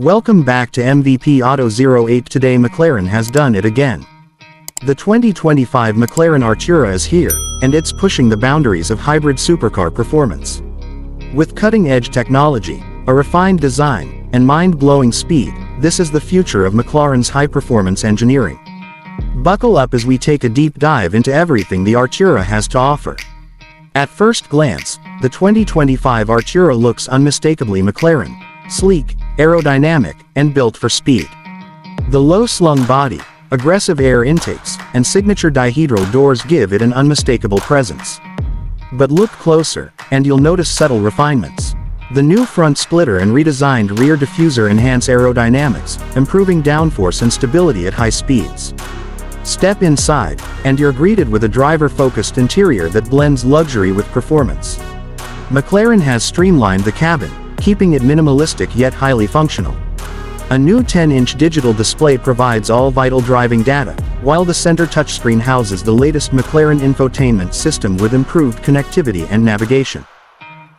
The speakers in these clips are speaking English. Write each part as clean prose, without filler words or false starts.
Welcome back to MVP Auto 08. Today McLaren has done it again. The 2025 McLaren Artura is here, and it's pushing the boundaries of hybrid supercar performance. With cutting-edge technology, a refined design, and mind-blowing speed, this is the future of McLaren's high-performance engineering. Buckle up as we take a deep dive into everything the Artura has to offer. At first glance, the 2025 Artura looks unmistakably McLaren: sleek, aerodynamic, and built for speed. The low-slung body, aggressive air intakes, and signature dihedral doors give it an unmistakable presence. But look closer, and you'll notice subtle refinements. The new front splitter and redesigned rear diffuser enhance aerodynamics, improving downforce and stability at high speeds. Step inside, and you're greeted with a driver-focused interior that blends luxury with performance. McLaren has streamlined the cabin, keeping it minimalistic yet highly functional. A new 10-inch digital display provides all vital driving data, while the center touchscreen houses the latest McLaren infotainment system with improved connectivity and navigation.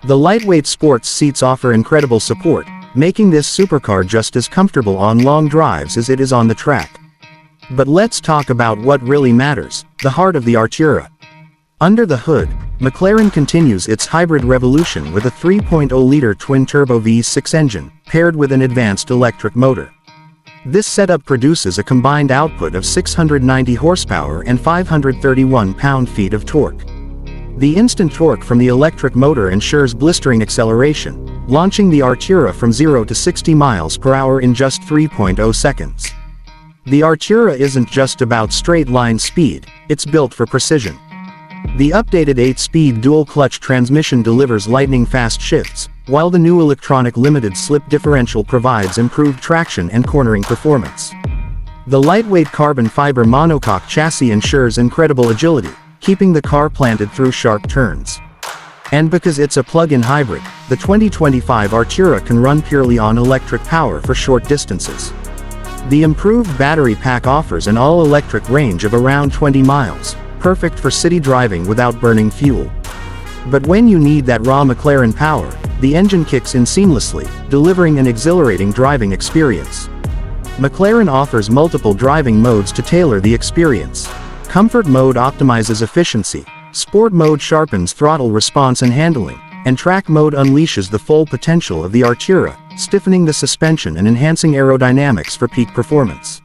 The lightweight sports seats offer incredible support, making this supercar just as comfortable on long drives as it is on the track. But let's talk about what really matters: the heart of the Artura. Under the hood, McLaren continues its hybrid revolution with a 3.0-liter twin-turbo V6 engine, paired with an advanced electric motor. This setup produces a combined output of 690 horsepower and 531 pound-feet of torque. The instant torque from the electric motor ensures blistering acceleration, launching the Artura from 0 to 60 miles per hour in just 3.0 seconds. The Artura isn't just about straight-line speed, it's built for precision. The updated 8-speed dual-clutch transmission delivers lightning-fast shifts, while the new electronic limited-slip differential provides improved traction and cornering performance. The lightweight carbon fiber monocoque chassis ensures incredible agility, keeping the car planted through sharp turns. And because it's a plug-in hybrid, the 2025 Artura can run purely on electric power for short distances. The improved battery pack offers an all-electric range of around 20 miles, perfect for city driving without burning fuel. But when you need that raw McLaren power, the engine kicks in seamlessly, delivering an exhilarating driving experience. McLaren offers multiple driving modes to tailor the experience. Comfort mode optimizes efficiency, sport mode sharpens throttle response and handling, and track mode unleashes the full potential of the Artura, stiffening the suspension and enhancing aerodynamics for peak performance.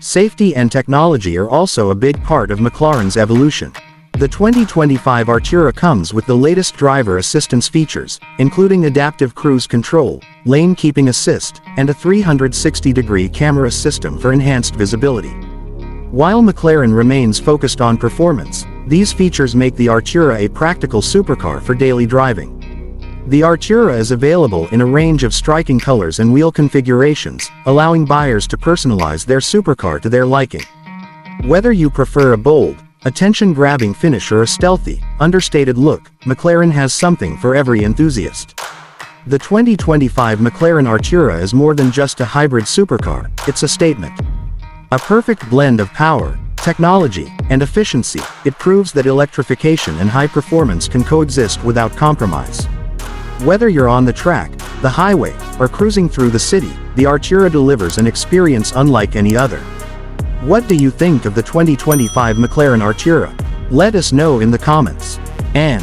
Safety and technology are also a big part of McLaren's evolution. The 2025 Artura comes with the latest driver assistance features, including adaptive cruise control, lane keeping assist, and a 360-degree camera system for enhanced visibility. While McLaren remains focused on performance, these features make the Artura a practical supercar for daily driving. The Artura is available in a range of striking colors and wheel configurations, allowing buyers to personalize their supercar to their liking. Whether you prefer a bold, attention-grabbing finish or a stealthy, understated look, McLaren has something for every enthusiast. The 2025 McLaren Artura is more than just a hybrid supercar, it's a statement. A perfect blend of power, technology, and efficiency, it proves that electrification and high performance can coexist without compromise. Whether you're on the track, the highway, or cruising through the city, the Artura delivers an experience unlike any other. What do you think of the 2025 McLaren Artura? Let us know in the comments. And